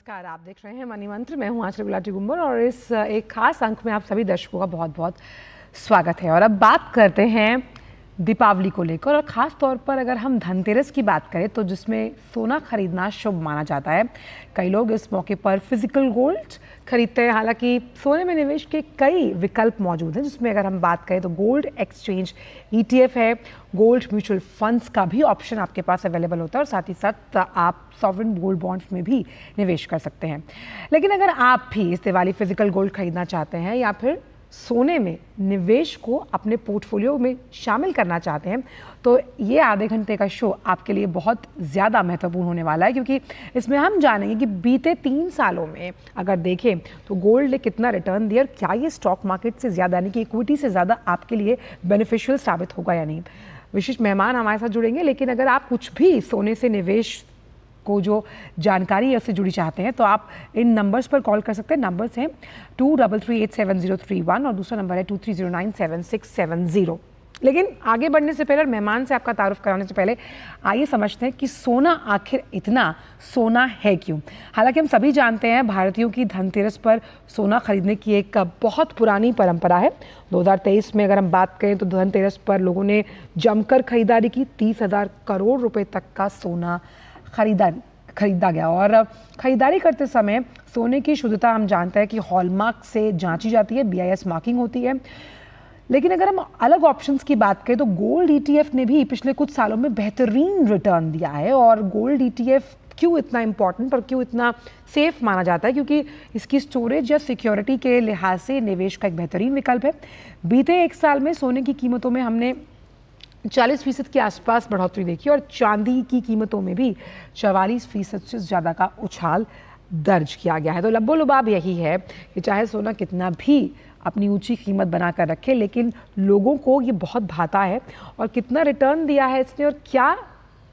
नमस्कार, आप देख रहे हैं मनी मंत्र। मैं हूं आंचल गुलाटी गुंबर और इस एक खास अंक में आप सभी दर्शकों का बहुत बहुत स्वागत है। और अब बात करते हैं दीपावली को लेकर, और ख़ास तौर पर अगर हम धनतेरस की बात करें तो जिसमें सोना खरीदना शुभ माना जाता है। कई लोग इस मौके पर फिजिकल गोल्ड खरीदते हैं। हालांकि सोने में निवेश के कई विकल्प मौजूद हैं, जिसमें अगर हम बात करें तो गोल्ड एक्सचेंज ETF है, गोल्ड म्यूचुअल फंड्स का भी ऑप्शन आपके पास अवेलेबल होता है, और साथ ही साथ आप सॉवरेन गोल्ड बॉन्ड्स में भी निवेश कर सकते हैं। लेकिन अगर आप भी इस दिवाली फिजिकल गोल्ड खरीदना चाहते हैं या फिर सोने में निवेश को अपने पोर्टफोलियो में शामिल करना चाहते हैं, तो ये आधे घंटे का शो आपके लिए बहुत ज़्यादा महत्वपूर्ण होने वाला है, क्योंकि इसमें हम जानेंगे कि बीते 3 सालों में अगर देखें तो गोल्ड ने कितना रिटर्न दिया और क्या ये स्टॉक मार्केट से ज़्यादा यानी कि इक्विटी से ज़्यादा आपके लिए बेनिफिशियल साबित होगा या नहीं। विशिष्ट मेहमान हमारे साथ जुड़ेंगे, लेकिन अगर आप कुछ भी सोने से निवेश को जो जानकारी है उससे जुड़ी चाहते हैं तो आप इन नंबर्स पर कॉल कर सकते हैं। नंबर्स हैं 23387031 और दूसरा नंबर है 23097670। लेकिन आगे बढ़ने से पहले और मेहमान से आपका तारुफ कराने से पहले आइए समझते हैं कि सोना आखिर इतना सोना है क्यों। हालांकि हम सभी जानते हैं भारतीयों की धनतेरस पर सोना खरीदने की एक बहुत पुरानी परंपरा है। 2023 में अगर हम बात करें तो धनतेरस पर लोगों ने जमकर खरीदारी की। 30,000 करोड़ रुपए तक का सोना खरीदा गया। और खरीदारी करते समय सोने की शुद्धता हम जानते हैं कि हॉलमार्क से जांची जाती है, BIS मार्किंग होती है। लेकिन अगर हम अलग ऑप्शंस की बात करें तो गोल्ड ETF ने भी पिछले कुछ सालों में बेहतरीन रिटर्न दिया है। और गोल्ड ETF क्यों इतना इंपॉर्टेंट और क्यों इतना सेफ माना जाता है, क्योंकि इसकी स्टोरेज या सिक्योरिटी के लिहाज से निवेश का एक बेहतरीन विकल्प है। बीते 1 साल में सोने की कीमतों में हमने 40% के आसपास बढ़ोतरी देखी और चांदी की कीमतों में भी 44% से ज़्यादा का उछाल दर्ज किया गया है। तो लब्बो-लुबाब यही है कि चाहे सोना कितना भी अपनी ऊंची कीमत बनाकर रखे, लेकिन लोगों को ये बहुत भाता है। और कितना रिटर्न दिया है इसने और क्या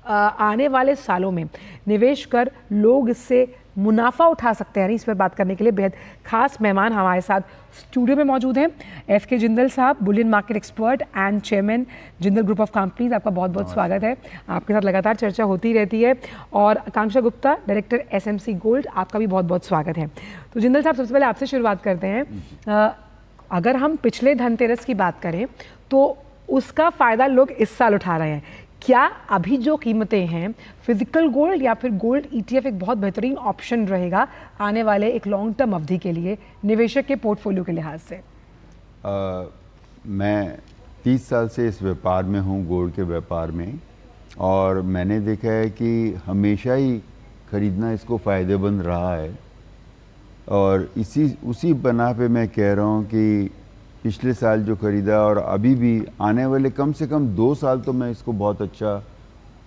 आने वाले सालों में निवेश कर लोग इससे मुनाफा उठा सकते हैं, इस पर बात करने के लिए बेहद खास मेहमान हमारे साथ स्टूडियो में मौजूद हैं। FK जिंदल साहब, Boolean market expert and chairman Jindal group of companies, आपका बहुत बहुत स्वागत है। आपके साथ लगातार चर्चा होती रहती है। और आकांक्षा गुप्ता, डायरेक्टर SMC गोल्ड, आपका भी बहुत बहुत स्वागत है। तो जिंदल साहब, सबसे पहले आपसे शुरुआत करते हैं। अगर हम पिछले धनतेरस की बात करें तो उसका फ़ायदा लोग इस साल उठा रहे हैं। क्या अभी जो कीमतें हैं फिजिकल गोल्ड या फिर गोल्ड ETF एक बहुत बेहतरीन ऑप्शन रहेगा आने वाले एक लॉन्ग टर्म अवधि के लिए निवेशक के पोर्टफोलियो के लिहाज से? मैं 30 साल से इस व्यापार में हूँ, गोल्ड के व्यापार में, और मैंने देखा है कि हमेशा ही खरीदना इसको फ़ायदेमंद रहा है। और उसी बना पे मैं कह रहा हूँ कि पिछले साल जो खरीदा और अभी भी आने वाले कम से कम 2 साल तो मैं इसको बहुत अच्छा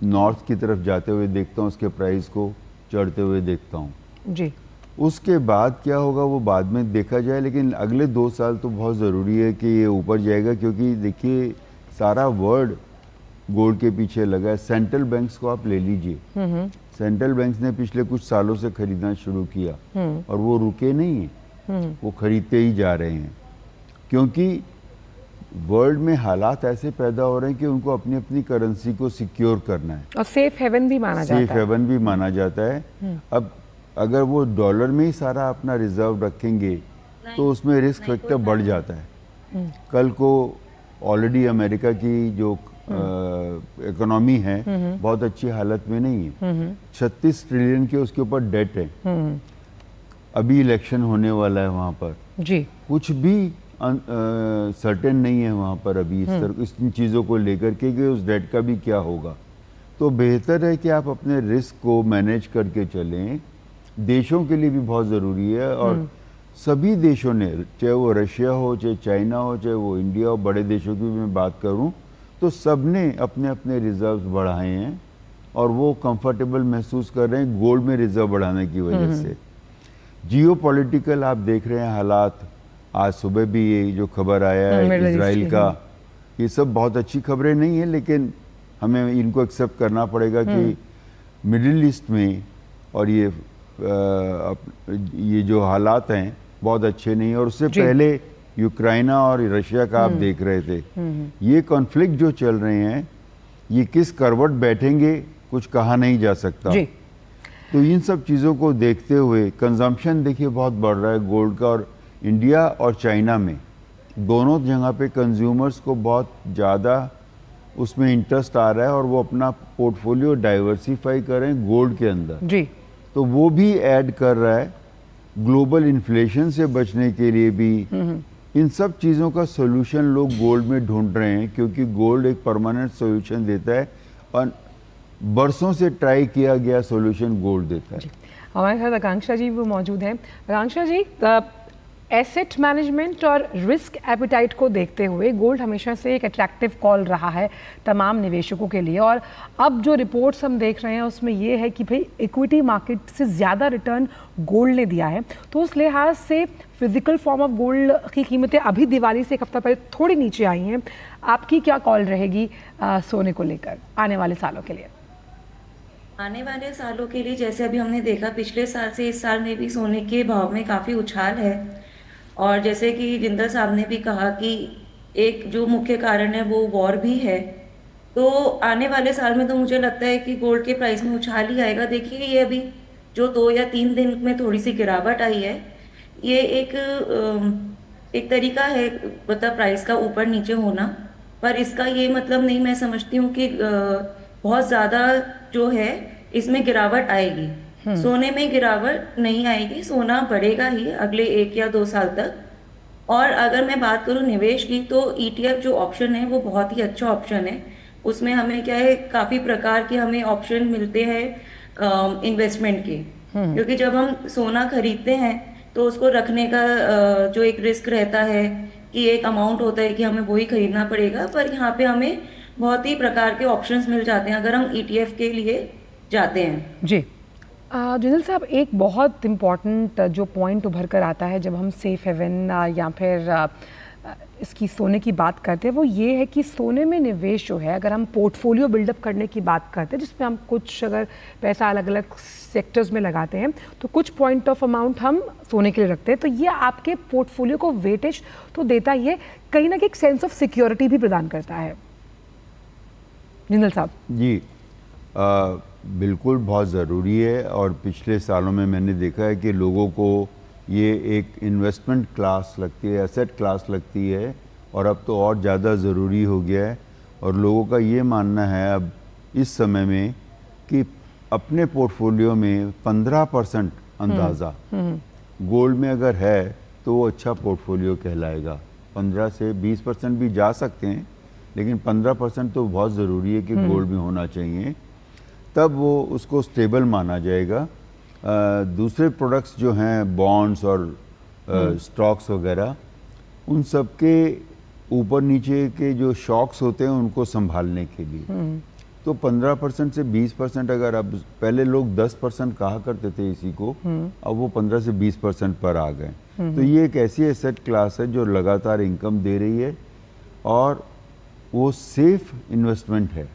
नॉर्थ की तरफ जाते हुए देखता हूँ, उसके प्राइस को चढ़ते हुए देखता हूँ जी। उसके बाद क्या होगा वो बाद में देखा जाए, लेकिन अगले 2 साल तो बहुत ज़रूरी है कि ये ऊपर जाएगा, क्योंकि देखिए सारा वर्ल्ड गोल्ड के पीछे लगा है। सेंट्रल बैंक्स को आप ले लीजिए, सेंट्रल बैंक्स ने पिछले कुछ सालों से खरीदना शुरू किया और वो रुके नहीं हैं, वो खरीदते ही जा रहे हैं, क्योंकि वर्ल्ड में हालात ऐसे पैदा हो रहे हैं कि उनको अपनी अपनी करेंसी को सिक्योर करना है। और सेफ हेवन भी माना जाता है। सेफ हेवन भी माना जाता है। अब अगर वो डॉलर में ही सारा अपना रिजर्व रखेंगे तो उसमें रिस्क फैक्टर बढ़ जाता है। कल को ऑलरेडी अमेरिका की जो इकोनॉमी है बहुत अच्छी हालत में नहीं है। 36 ट्रिलियन के उसके ऊपर डेट है। अभी इलेक्शन होने वाला है वहाँ पर जी। कुछ भी सर्टेन नहीं है वहाँ पर अभी इस चीज़ों को लेकर के कि उस डेट का भी क्या होगा। तो बेहतर है कि आप अपने रिस्क को मैनेज करके चलें। देशों के लिए भी बहुत ज़रूरी है, और सभी देशों ने, चाहे वो रशिया हो, चाहे चाइना हो, चाहे वो इंडिया हो, बड़े देशों की भी मैं बात करूं तो सब ने अपने अपने रिजर्व्स बढ़ाए हैं और वो कंफर्टेबल महसूस कर रहे हैं गोल्ड में रिजर्व बढ़ाने की वजह से। जियोपॉलिटिकल आप देख रहे हैं हालात, आज सुबह भी ये जो खबर आया है इजराइल का, ये सब बहुत अच्छी खबरें नहीं है, लेकिन हमें इनको एक्सेप्ट करना पड़ेगा कि मिडिल ईस्ट में और ये जो हालात हैं बहुत अच्छे नहीं है। और उससे पहले यूक्राइना और रशिया का आप देख रहे थे। ये कॉन्फ्लिक्ट जो चल रहे हैं ये किस करवट बैठेंगे कुछ कहा नहीं जा सकता। तो इन सब चीज़ों को देखते हुए कंजम्पशन देखिए बहुत बढ़ रहा है गोल्ड का, और इंडिया और चाइना में दोनों जगह पे कंज्यूमर्स को बहुत ज़्यादा उसमें इंटरेस्ट आ रहा है और वो अपना पोर्टफोलियो डाइवर्सिफाई करें गोल्ड के अंदर जी। तो वो भी ऐड कर रहा है ग्लोबल इन्फ्लेशन से बचने के लिए भी। इन सब चीज़ों का सोल्यूशन लोग गोल्ड में ढूंढ रहे हैं क्योंकि गोल्ड एक परमानेंट सोल्यूशन देता है और बरसों से ट्राई किया गया सोल्यूशन गोल्ड देता है। हमारे साथ आकांक्षा जी वो मौजूद हैं। आकांक्षा जी, एसेट मैनेजमेंट और रिस्क एपिटाइट को देखते हुए गोल्ड हमेशा से एक अट्रैक्टिव कॉल रहा है तमाम निवेशकों के लिए, और अब जो रिपोर्ट्स हम देख रहे हैं उसमें ये है कि भाई इक्विटी मार्केट से ज़्यादा रिटर्न गोल्ड ने दिया है, तो उस लिहाज से फिजिकल फॉर्म ऑफ गोल्ड की कीमतें अभी दिवाली से एक हफ्ता पहले थोड़ी नीचे आई हैं। आपकी क्या कॉल रहेगी सोने को लेकर आने वाले सालों के लिए? आने वाले सालों के लिए जैसे अभी हमने देखा पिछले साल से इस साल में भी सोने के भाव में काफ़ी उछाल है, और जैसे कि जिंदल साहब ने भी कहा कि एक जो मुख्य कारण है वो वॉर भी है, तो आने वाले साल में तो मुझे लगता है कि गोल्ड के प्राइस में उछाल ही आएगा। देखिए ये अभी जो 2 या 3 दिन में थोड़ी सी गिरावट आई है, ये एक तरीका है मतलब प्राइस का ऊपर नीचे होना, पर इसका ये मतलब नहीं मैं समझती हूँ कि बहुत ज़्यादा जो है इसमें गिरावट आएगी। सोने में गिरावट नहीं आएगी, सोना बढ़ेगा ही अगले 1 या 2 साल तक। और अगर मैं बात करूं निवेश की, तो ETF जो ऑप्शन है वो बहुत ही अच्छा ऑप्शन है। उसमें हमें क्या है, काफ़ी प्रकार के हमें ऑप्शन मिलते हैं इन्वेस्टमेंट के, क्योंकि जब हम सोना खरीदते हैं तो उसको रखने का जो एक रिस्क रहता है कि एक अमाउंट होता है कि हमें वही खरीदना पड़ेगा, पर यहाँ पे हमें बहुत ही प्रकार के ऑप्शंस मिल जाते हैं अगर हम ETF के लिए जाते हैं। जी जिंदल साहब, एक बहुत इम्पॉर्टेंट जो पॉइंट उभर कर आता है जब हम सेफ हेवन या फिर इसकी सोने की बात करते हैं, वो ये है कि सोने में निवेश जो है, अगर हम पोर्टफोलियो बिल्डअप करने की बात करते हैं जिसमें हम कुछ अगर पैसा अलग अलग सेक्टर्स में लगाते हैं तो कुछ पॉइंट ऑफ अमाउंट हम सोने के लिए रखते हैं, तो ये आपके पोर्टफोलियो को वेटेज तो देता ही है, कहीं ना कहीं एक सेंस ऑफ सिक्योरिटी भी प्रदान करता है। जिंदल साहब जी बिल्कुल बहुत ज़रूरी है, और पिछले सालों में मैंने देखा है कि लोगों को ये एक इन्वेस्टमेंट क्लास लगती है, एसेट क्लास लगती है, और अब तो और ज़्यादा ज़रूरी हो गया है। और लोगों का ये मानना है अब इस समय में कि अपने पोर्टफोलियो में 15% अंदाज़ा गोल्ड में अगर है तो वो अच्छा पोर्टफोलियो कहलाएगा। 15 से 20% भी जा सकते हैं, लेकिन 15% तो बहुत ज़रूरी है कि गोल्ड में होना चाहिए, तब वो उसको स्टेबल माना जाएगा। दूसरे प्रोडक्ट्स जो हैं बॉन्ड्स और स्टॉक्स वगैरह, उन सब के ऊपर नीचे के जो शॉक्स होते हैं उनको संभालने के लिए तो 15% से 20% अगर अब, पहले लोग 10% कहा करते थे इसी को, अब वो 15 से 20% पर आ गए। तो ये एक ऐसी एसेट क्लास है जो लगातार इनकम दे रही है और वो सेफ इन्वेस्टमेंट है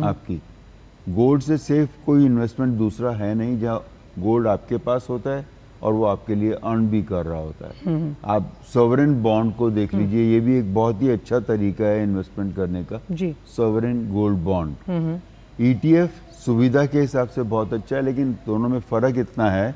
आपकी। गोल्ड से सेफ कोई इन्वेस्टमेंट दूसरा है नहीं, जहाँ गोल्ड आपके पास होता है और वो आपके लिए अर्न भी कर रहा होता है। आप सॉवरेन बॉन्ड को देख लीजिए, ये भी एक बहुत ही अच्छा तरीका है इन्वेस्टमेंट करने का जी। सॉवरेन गोल्ड बॉन्ड ETF सुविधा के हिसाब से बहुत अच्छा है, लेकिन दोनों में फ़र्क इतना है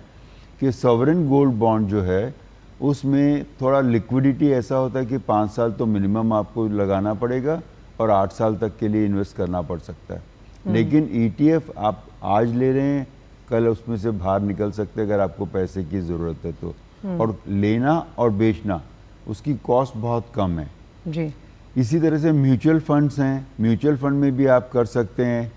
कि सॉवरेन गोल्ड बॉन्ड जो है उसमें थोड़ा लिक्विडिटी ऐसा होता है कि 5 साल तो मिनिमम आपको लगाना पड़ेगा और 8 साल तक के लिए इन्वेस्ट करना पड़ सकता है। लेकिन ETF आप आज ले रहे हैं, कल उसमें से बाहर निकल सकते हैं अगर आपको पैसे की ज़रूरत है तो। और लेना और बेचना उसकी कॉस्ट बहुत कम है जी। इसी तरह से म्यूचुअल फंड्स हैं, म्यूचुअल फंड में भी आप कर सकते हैं,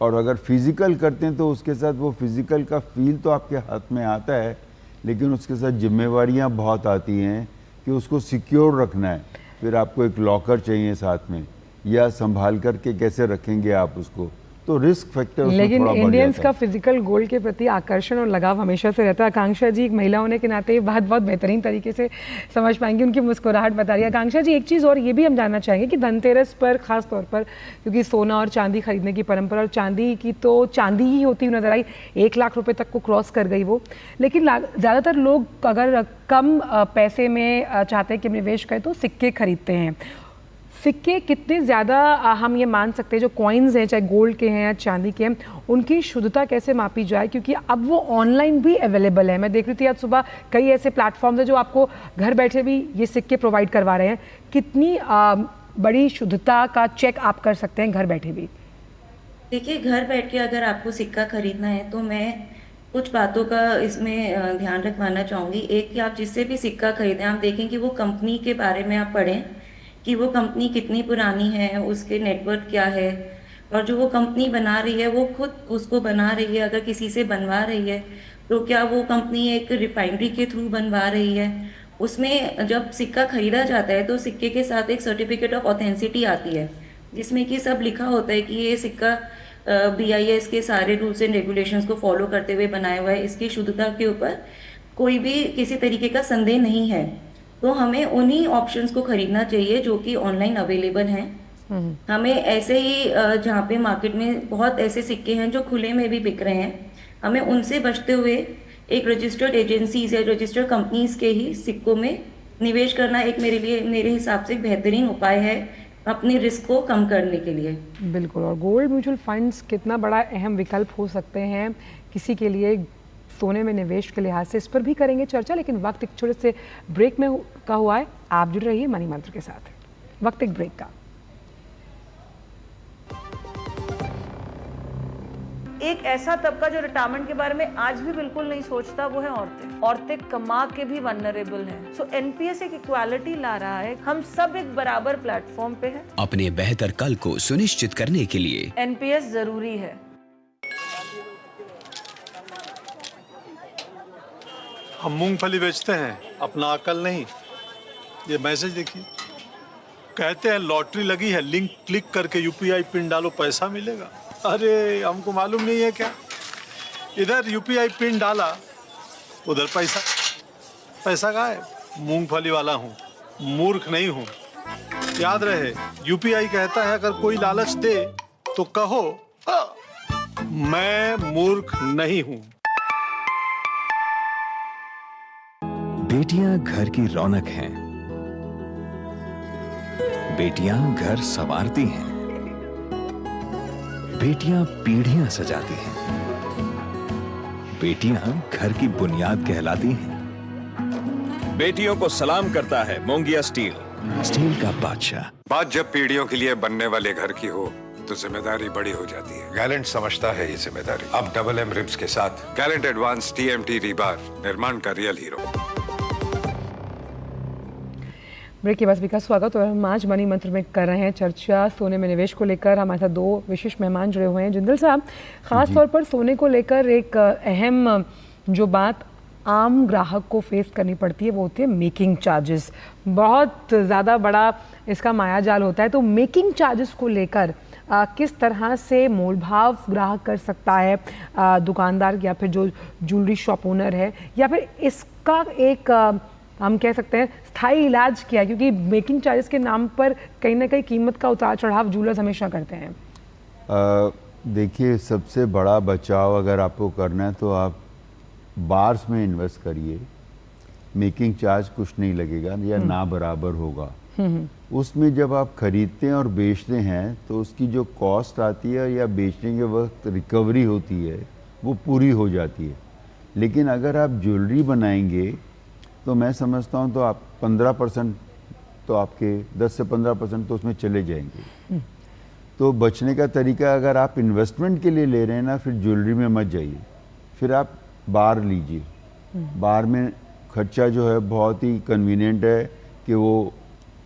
और अगर फिजिकल करते हैं तो उसके साथ वो फिजिकल का फील तो आपके हाथ में आता है, लेकिन उसके साथ जिम्मेवारियां बहुत आती हैं कि उसको सिक्योर रखना है। फिर आपको एक लॉकर चाहिए साथ में, या संभाल करके कैसे रखेंगे आप उसको, तो रिस्क फैक्टर उसमें लेकिन थोड़ा इंडियंस का फिजिकल गोल्ड के प्रति आकर्षण और लगाव हमेशा से रहता है। आकांक्षा जी एक महिला होने के नाते बात बहुत बेहतरीन तरीके से समझ पाएंगे, उनकी मुस्कुराहट बता रही है। आकांक्षा जी एक चीज़ और ये भी हम जानना चाहेंगे कि धनतेरस पर खास तौर पर, क्योंकि सोना और चांदी खरीदने की परंपरा, और चांदी की तो चांदी ही होती हुई नजर आई, 1 लाख रुपए तक को क्रॉस कर गई वो, लेकिन ज़्यादातर लोग अगर कम पैसे में चाहते हैं कि निवेश करें तो सिक्के खरीदते हैं। सिक्के कितने ज़्यादा हम ये मान सकते हैं जो कॉइन्स हैं चाहे गोल्ड के हैं या चांदी के हैं उनकी शुद्धता कैसे मापी जाए, क्योंकि अब वो ऑनलाइन भी अवेलेबल है। मैं देख रही थी आज सुबह कई ऐसे प्लेटफॉर्म्स हैं जो आपको घर बैठे भी ये सिक्के प्रोवाइड करवा रहे हैं। कितनी बड़ी शुद्धता का चेक आप कर सकते हैं घर बैठे भी? देखिए, घर बैठ के अगर आपको सिक्का खरीदना है तो मैं कुछ बातों का इसमें ध्यान रखवाना चाहूँगी। एक कि आप जिससे भी सिक्का खरीदें, आप देखें कि वो कंपनी के बारे में आप पढ़ें कि वो कंपनी कितनी पुरानी है, उसके नेटवर्क क्या है, और जो वो कंपनी बना रही है वो खुद उसको बना रही है, अगर किसी से बनवा रही है तो क्या वो कंपनी एक रिफाइनरी के थ्रू बनवा रही है। उसमें जब सिक्का खरीदा जाता है तो सिक्के के साथ एक सर्टिफिकेट ऑफ ऑथेंसिटी आती है जिसमें कि सब लिखा होता है कि ये सिक्का BIS के सारे रूल्स एंड रेगुलेशंस को फॉलो करते हुए बनाया हुआ है, इसकी शुद्धता के ऊपर कोई भी किसी तरीके का संदेह नहीं है। तो हमें उन्हीं ऑप्शंस को खरीदना चाहिए जो कि ऑनलाइन अवेलेबल हैं। हमें ऐसे ही जहाँ पे मार्केट में बहुत ऐसे सिक्के हैं जो खुले में भी बिक रहे हैं, हमें उनसे बचते हुए एक रजिस्टर्ड एजेंसीज या रजिस्टर्ड कंपनीज के ही सिक्कों में निवेश करना एक मेरे हिसाब से एक बेहतरीन उपाय है अपने रिस्क को कम करने के लिए। बिल्कुल। और गोल्ड म्यूचुअल फंड्स कितना बड़ा अहम विकल्प हो सकते हैं किसी के लिए सोने में निवेश के लिहाज से, इस पर भी करेंगे चर्चा, लेकिन वक्त एक छोटे से ब्रेक में का हुआ है। आप जुड़ रहिए मनी मंत्र के साथ। वक्त एक ब्रेक का। एक ऐसा तबका जो रिटायरमेंट के बारे में आज भी बिल्कुल नहीं सोचता वो है औरतें। औरतें कमा के भी वल्नरेबल हैं। सो एनपीएस एक इक्वालिटी ला रहा है, हम सब एक बराबर प्लेटफॉर्म पे हैं। अपने बेहतर कल को सुनिश्चित करने के लिए एनपीएस जरूरी है। हम मूंगफली बेचते हैं, अपना अकल नहीं। ये मैसेज देखिए, कहते हैं लॉटरी लगी है, लिंक क्लिक करके UPI पिन डालो पैसा मिलेगा। अरे हमको मालूम नहीं है क्या? इधर UPI पिन डाला, उधर पैसा गायब। मूंगफली वाला हूँ, मूर्ख नहीं हूँ। याद रहे, UPI कहता है अगर कोई लालच दे तो कहो मैं मूर्ख नहीं हूँ। बेटियां घर की रौनक हैं। बेटियां घर संवारती हैं। बेटियां पीढ़ियां सजाती हैं। बेटियां घर की बुनियाद कहलाती हैं। बेटियों को सलाम करता है मोंगिया स्टील, स्टील का बादशाह। बात जब पीढ़ियों के लिए बनने वाले घर की हो तो जिम्मेदारी बड़ी हो जाती है। गैलेंट समझता है ये जिम्मेदारी। अब MM रिब्स के साथ गैलेंट एडवांस TMT रीबार, निर्माण का रियल हीरो। ब्रेक के बाद भी का स्वागत। और हम आज मनी मंत्र में कर रहे हैं चर्चा सोने में निवेश को लेकर। हमारे साथ दो विशेष मेहमान जुड़े हुए हैं। जिंदल साहब, खास तौर पर सोने को लेकर एक अहम जो बात आम ग्राहक को फेस करनी पड़ती है वो होती है मेकिंग चार्जेस। बहुत ज़्यादा बड़ा इसका माया जाल होता है। तो मेकिंग चार्जेस को लेकर किस तरह से मोलभाव ग्राहक कर सकता है, दुकानदार या फिर जो ज्वेलरी शॉप ओनर है, या फिर इसका एक हम कह सकते हैं स्थायी इलाज किया, क्योंकि मेकिंग चार्जेस के नाम पर कहीं ना कहीं कीमत का उतार चढ़ाव जूलर्स हमेशा करते हैं। देखिए, सबसे बड़ा बचाव अगर आपको करना है तो आप बार्स में इन्वेस्ट करिए। मेकिंग चार्ज कुछ नहीं लगेगा या ना बराबर होगा। उसमें जब आप खरीदते हैं और बेचते हैं तो उसकी जो कॉस्ट आती है या बेचने के वक्त रिकवरी होती है वो पूरी हो जाती है। लेकिन अगर आप ज्वेलरी बनाएंगे तो मैं समझता हूँ तो आप 15% तो आपके 10 से 15% तो उसमें चले जाएंगे। तो बचने का तरीका, अगर आप इन्वेस्टमेंट के लिए ले रहे हैं ना, फिर ज्वेलरी में मत जाइए, फिर आप बार लीजिए। बार में खर्चा जो है बहुत ही कन्वीनियंट है कि वो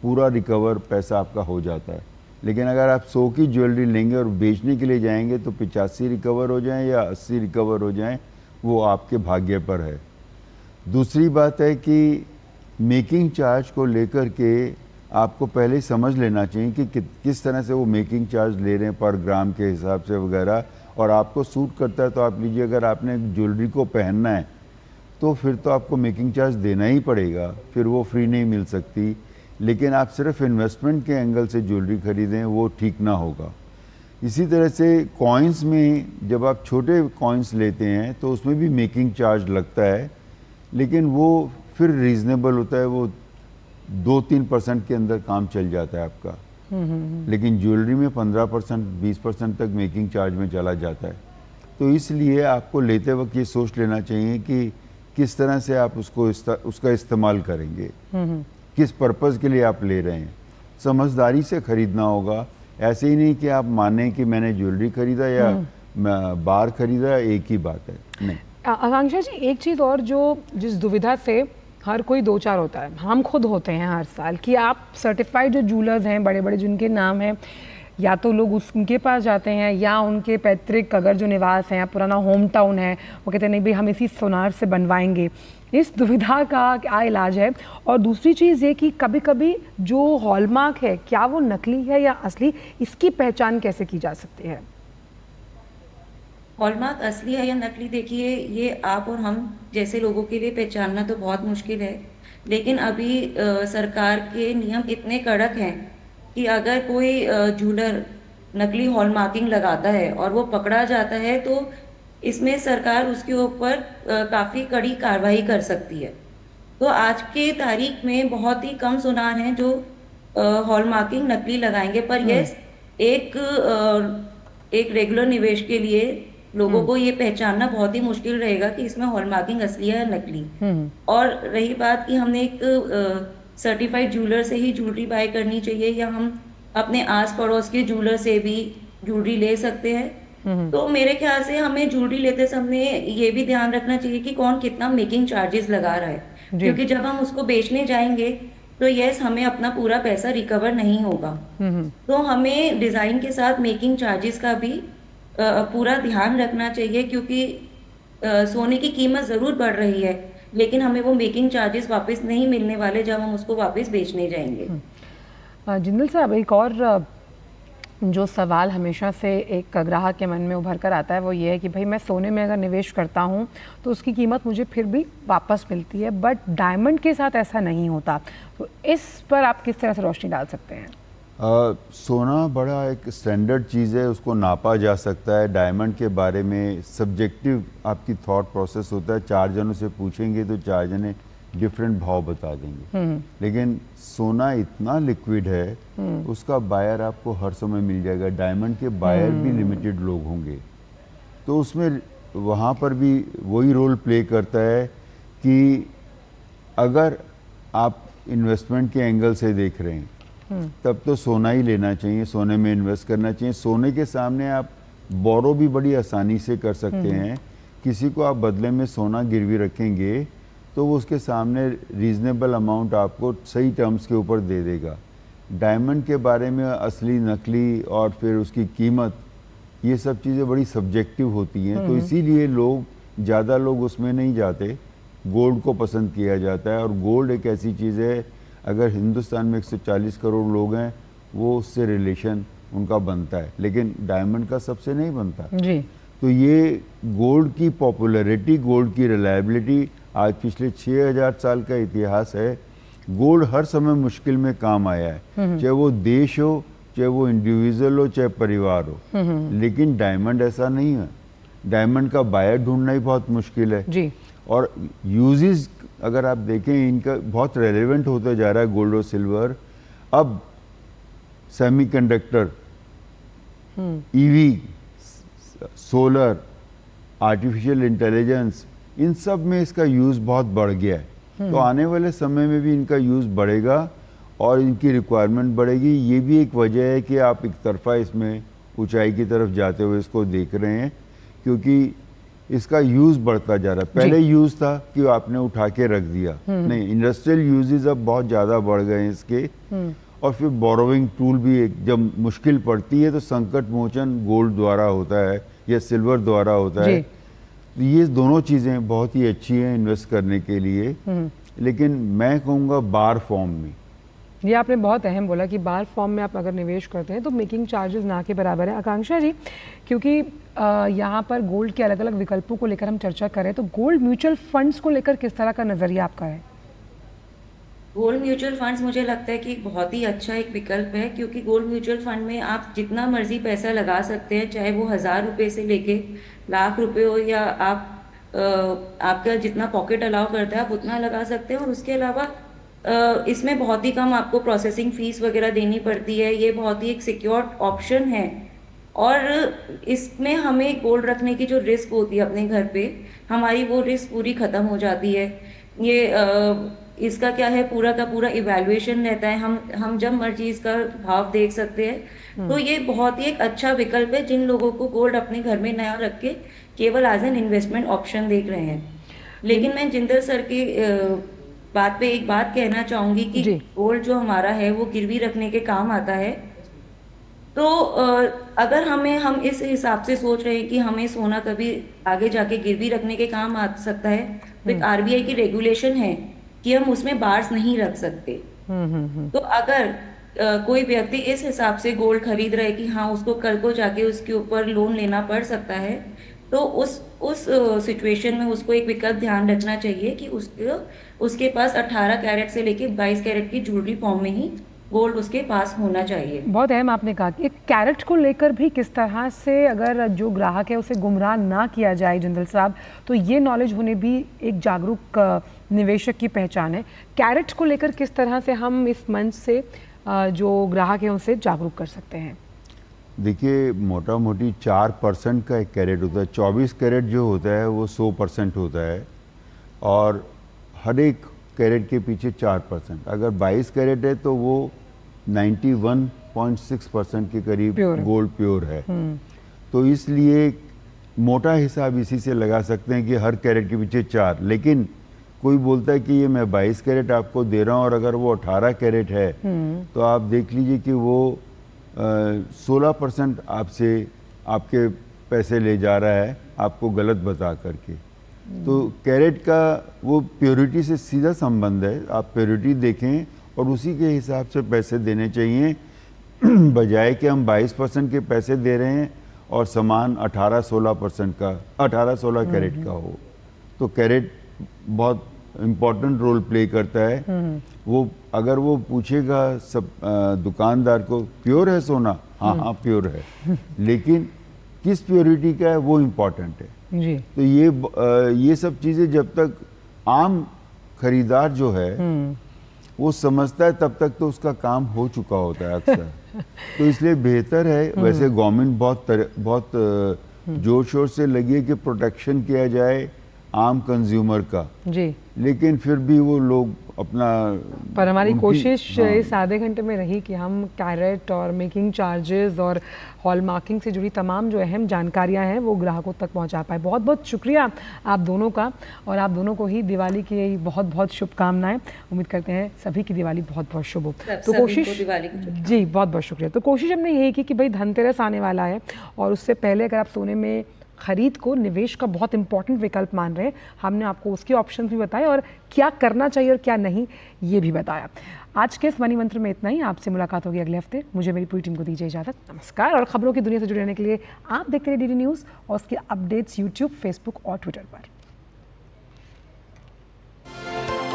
पूरा रिकवर पैसा आपका हो जाता है। लेकिन अगर आप 100 की ज्वेलरी लेंगे और बेचने के लिए जाएंगे तो 85 रिकवर हो जाएं या 80 रिकवर हो जाएं, वो आपके भाग्य पर है। दूसरी बात है कि मेकिंग चार्ज को लेकर के आपको पहले ही समझ लेना चाहिए कि किस तरह से वो मेकिंग चार्ज ले रहे हैं पर ग्राम के हिसाब से वगैरह, और आपको सूट करता है तो आप लीजिए। अगर आपने ज्वेलरी को पहनना है तो फिर तो आपको मेकिंग चार्ज देना ही पड़ेगा, फिर वो फ्री नहीं मिल सकती। लेकिन आप सिर्फ इन्वेस्टमेंट के एंगल से ज्वेलरी खरीदें, वो ठीक ना होगा। इसी तरह से कॉइन्स में जब आप छोटे कॉइन्स लेते हैं तो उसमें भी मेकिंग चार्ज लगता है, लेकिन वो फिर रीज़नेबल होता है, वो 2-3% के अंदर काम चल जाता है आपका। लेकिन ज्वेलरी में 15% 20% तक मेकिंग चार्ज में चला जाता है। तो इसलिए आपको लेते वक्त ये सोच लेना चाहिए कि किस तरह से आप उसका इस्तेमाल करेंगे, किस पर्पज़ के लिए आप ले रहे हैं। समझदारी से खरीदना होगा, ऐसे ही नहीं कि आप माने कि मैंने ज्वेलरी खरीदा या बार खरीदा, एक ही बात है, नहीं। आकांक्षा जी, एक चीज़ और जो जिस दुविधा से हर कोई दो चार होता है, हम खुद होते हैं हर साल, कि आप सर्टिफाइड जो जूलर्स हैं बड़े बड़े जिनके नाम हैं, या तो लोग उनके पास जाते हैं या उनके पैतृक अगर जो निवास हैं या पुराना होम टाउन है, वो कहते हैं नहीं भाई हम इसी सोनार से बनवाएंगे। इस दुविधा का क्या इलाज है? और दूसरी चीज़ ये कि कभी कभी जो हॉलमार्क है क्या वो नकली है या असली, इसकी पहचान कैसे की जा सकती है? हॉलमार्क असली है या नकली, देखिए ये आप और हम जैसे लोगों के लिए पहचानना तो बहुत मुश्किल है। लेकिन अभी सरकार के नियम इतने कड़क हैं कि अगर कोई जूलर नकली हॉलमार्किंग लगाता है और वो पकड़ा जाता है तो इसमें सरकार उसके ऊपर काफ़ी कड़ी कार्रवाई कर सकती है। तो आज के तारीख में बहुत ही कम सुनार हैं जो हॉलमार्किंग नकली लगाएंगे, पर यस एक रेगुलर निवेश के लिए लोगों को ये पहचानना बहुत ही मुश्किल रहेगा कि इसमें हॉलमार्किंग असली है या नकली। और रही बात कि हमने एक सर्टिफाइड जूलर से ही ज्वेलरी बाय करनी चाहिए या हम अपने आस पड़ोस के जूलर से भी ज्वेलरी ले सकते हैं, तो मेरे ख्याल से हमें ज्वेलरी लेते समय ये भी ध्यान रखना चाहिए कि कौन कितना मेकिंग चार्जेस लगा रहा है, क्योंकि जब हम उसको बेचने जाएंगे तो यस हमें अपना पूरा पैसा रिकवर नहीं होगा। तो हमें डिज़ाइन के साथ मेकिंग चार्जेस का भी पूरा ध्यान रखना चाहिए, क्योंकि सोने की कीमत ज़रूर बढ़ रही है लेकिन हमें वो मेकिंग चार्जेस वापस नहीं मिलने वाले जब हम उसको वापस बेचने जाएंगे। जिंदल साहब, एक और जो सवाल हमेशा से एक ग्राहक के मन में उभर कर आता है वो ये है कि भाई मैं सोने में अगर निवेश करता हूँ तो उसकी कीमत मुझे फिर भी वापस मिलती है, बट डायमंड के साथ ऐसा नहीं होता। तो इस पर आप किस तरह से रोशनी डाल सकते हैं? सोना बड़ा एक स्टैंडर्ड चीज़ है, उसको नापा जा सकता है। डायमंड के बारे में सब्जेक्टिव आपकी थॉट प्रोसेस होता है, 4 जनों से पूछेंगे तो 4 जने डिफरेंट भाव बता देंगे। लेकिन सोना इतना लिक्विड है, उसका बायर आपको हर समय मिल जाएगा। डायमंड के बायर भी लिमिटेड लोग होंगे, तो उसमें वहाँ पर भी वही रोल प्ले करता है कि अगर आप इन्वेस्टमेंट के एंगल से देख रहे हैं तब तो सोना ही लेना चाहिए, सोने में इन्वेस्ट करना चाहिए। सोने के सामने आप बोरो भी बड़ी आसानी से कर सकते हैं। किसी को आप बदले में सोना गिरवी रखेंगे तो वो उसके सामने रीजनेबल अमाउंट आपको सही टर्म्स के ऊपर दे देगा। डायमंड के बारे में असली नकली और फिर उसकी कीमत, ये सब चीज़ें बड़ी सब्जेक्टिव होती हैं, तो इसीलिए ज़्यादा लोग उसमें नहीं जाते। गोल्ड को पसंद किया जाता है, और गोल्ड एक ऐसी चीज़ है, अगर हिंदुस्तान में 140 करोड़ लोग हैं वो उससे रिलेशन उनका बनता है, लेकिन डायमंड का सबसे नहीं बनता जी। तो ये गोल्ड की पॉपुलैरिटी, गोल्ड की रिलायबिलिटी, आज पिछले 6000 साल का इतिहास है। गोल्ड हर समय मुश्किल में काम आया है, चाहे वो देश हो, चाहे वो इंडिविजुअल हो, चाहे परिवार हो। लेकिन डायमंड ऐसा नहीं है। डायमंड का बायर ढूंढना ही बहुत मुश्किल है जी। और यूजेस अगर आप देखें इनका बहुत रेलेवेंट होता जा रहा है गोल्ड और सिल्वर। अब semiconductor, EV, solar, artificial intelligence, इन सब में इसका यूज़ बहुत बढ़ गया है। तो आने वाले समय में भी इनका यूज़ बढ़ेगा और इनकी रिक्वायरमेंट बढ़ेगी। ये भी एक वजह है कि आप एक तरफा इसमें ऊंचाई की तरफ जाते हुए इसको देख रहे हैं, क्योंकि इसका यूज़ बढ़ता जा रहा है। पहले यूज़ था कि आपने उठा के रख दिया, नहीं, इंडस्ट्रियल यूजेस अब बहुत ज़्यादा बढ़ गए हैं इसके। और फिर बोरोविंग टूल भी एक, जब मुश्किल पड़ती है तो संकट मोचन गोल्ड द्वारा होता है या सिल्वर द्वारा होता है। तो ये दोनों चीज़ें बहुत ही अच्छी हैं इन्वेस्ट करने के लिए, लेकिन मैं कहूँगा बार फॉर्म में। ये आपने बहुत अहम बोला कि बार फॉर्म में आप अगर निवेश करते हैं तो मेकिंग चार्जेस ना के बराबर है। आकांक्षा जी, क्योंकि यहाँ पर गोल्ड के अलग अलग विकल्पों को लेकर हम चर्चा करें, तो गोल्ड म्यूचुअल फंड्स को लेकर किस तरह का नज़रिया आपका है? गोल्ड म्यूचुअल फंड्स मुझे लगता है कि एक बहुत ही अच्छा एक विकल्प है, क्योंकि गोल्ड म्यूचुअल फंड में आप जितना मर्जी पैसा लगा सकते हैं, चाहे वो 1000 रुपये से लेके लाख रुपए हो, या आप आपका जितना पॉकेट अलाउ करता है आप उतना लगा सकते हैं। और उसके अलावा इसमें बहुत ही कम आपको प्रोसेसिंग फीस वगैरह देनी पड़ती है। ये बहुत ही एक सिक्योर ऑप्शन है और इसमें हमें गोल्ड रखने की जो रिस्क होती है अपने घर पे, हमारी वो रिस्क पूरी ख़त्म हो जाती है। ये इसका क्या है, पूरा का पूरा इवैल्यूएशन रहता है, हम जब मर्जी इसका भाव देख सकते हैं। तो ये बहुत ही एक अच्छा विकल्प है जिन लोगों को गोल्ड अपने घर में नया रख के केवल एज एन इन्वेस्टमेंट ऑप्शन देख रहे हैं। लेकिन मैं जिंदल सर की बात पे एक बात कहना चाहूंगी कि गोल्ड जो हमारा है वो गिरवी रखने के काम आता है। तो अगर हम इस हिसाब से सोच रहे हैं कि हमें सोना कभी आगे जाके गिरवी रखने के काम आ सकता है, तो एक आरबीआई की रेगुलेशन है कि हम उसमें बार्स नहीं रख सकते। तो अगर कोई व्यक्ति इस हिसाब से गोल्ड खरीद रहा है कि हाँ उसको कल को जाके उसके ऊपर लोन लेना पड़ सकता है, तो उस सिचुएशन में उसको एक विकल्प ध्यान रखना चाहिए कि उसके पास 18 कैरेट से लेके 22 कैरेट की ज्वेलरी फॉर्म में ही गोल्ड उसके पास होना चाहिए। बहुत अहम आपने कहा कि एक कैरेट को लेकर भी किस तरह से अगर जो ग्राहक है उसे गुमराह ना किया जाए जिंदल साहब, तो ये नॉलेज होने भी एक जागरूक निवेशक की पहचान है। कैरेट को लेकर किस तरह से हम इस मंच से जो ग्राहक है उनसे जागरूक कर सकते हैं? देखिए, मोटा मोटी 4% का एक कैरेट होता है। 24 कैरेट जो होता है वो 100% होता है और हर एक कैरेट के पीछे 4%। अगर 22 कैरेट है तो वो 91.6% के करीब गोल्ड प्योर है। तो इसलिए मोटा हिसाब इसी से लगा सकते हैं कि हर कैरेट के पीछे 4। लेकिन कोई बोलता है कि ये मैं 22 कैरेट आपको दे रहा हूँ और अगर वो 18 कैरेट है तो आप देख लीजिए कि वो 16% आपसे आपके पैसे ले जा रहा है, आपको गलत बता करके। तो कैरेट का वो प्योरिटी से सीधा संबंध है। आप प्योरिटी देखें और उसी के हिसाब से पैसे देने चाहिए, बजाय कि हम 22% के पैसे दे रहे हैं और सामान 18-16 कैरेट का हो। तो कैरेट बहुत इम्पोर्टेंट रोल प्ले करता है। वो अगर वो पूछेगा सब दुकानदार को प्योर है सोना, हाँ प्योर है, लेकिन किस प्योरिटी का है वो इम्पोर्टेंट है जी। तो ये सब चीज़ें जब तक आम खरीदार जो है वो समझता है तब तक तो उसका काम हो चुका होता है अक्सर। तो इसलिए बेहतर है, वैसे गवर्नमेंट बहुत जोर शोर से लगी है कि प्रोटेक्शन किया जाए आम कंज्यूमर का जी, लेकिन फिर भी वो लोग अपना, पर हमारी कोशिश इस आधे घंटे में रही कि हम कैरेट और मेकिंग चार्जेस और हॉलमार्किंग से जुड़ी तमाम जो अहम जानकारियां हैं वो ग्राहकों तक पहुंचा पाए। बहुत बहुत शुक्रिया आप दोनों का, और आप दोनों को ही दिवाली की बहुत बहुत शुभकामनाएं। उम्मीद करते हैं सभी की दिवाली बहुत बहुत शुभ हो। तो कोशिश जी, बहुत बहुत शुक्रिया। तो कोशिश हमने यही की कि भाई धनतेरस आने वाला है और उससे पहले अगर आप सोने में खरीद को निवेश का बहुत इंपॉर्टेंट विकल्प मान रहे हैं, हमने आपको उसके ऑप्शन भी बताए और क्या करना चाहिए और क्या नहीं ये भी बताया। आज के इस मनी मंत्र में इतना ही। आपसे मुलाकात होगी अगले हफ्ते। मुझे मेरी पूरी टीम को दीजिए इजाजत। नमस्कार। और खबरों की दुनिया से जुड़े रहने के लिए आप देखते रहिए डीडी न्यूज़ और उसके अपडेट्स यूट्यूब, फेसबुक और ट्विटर पर।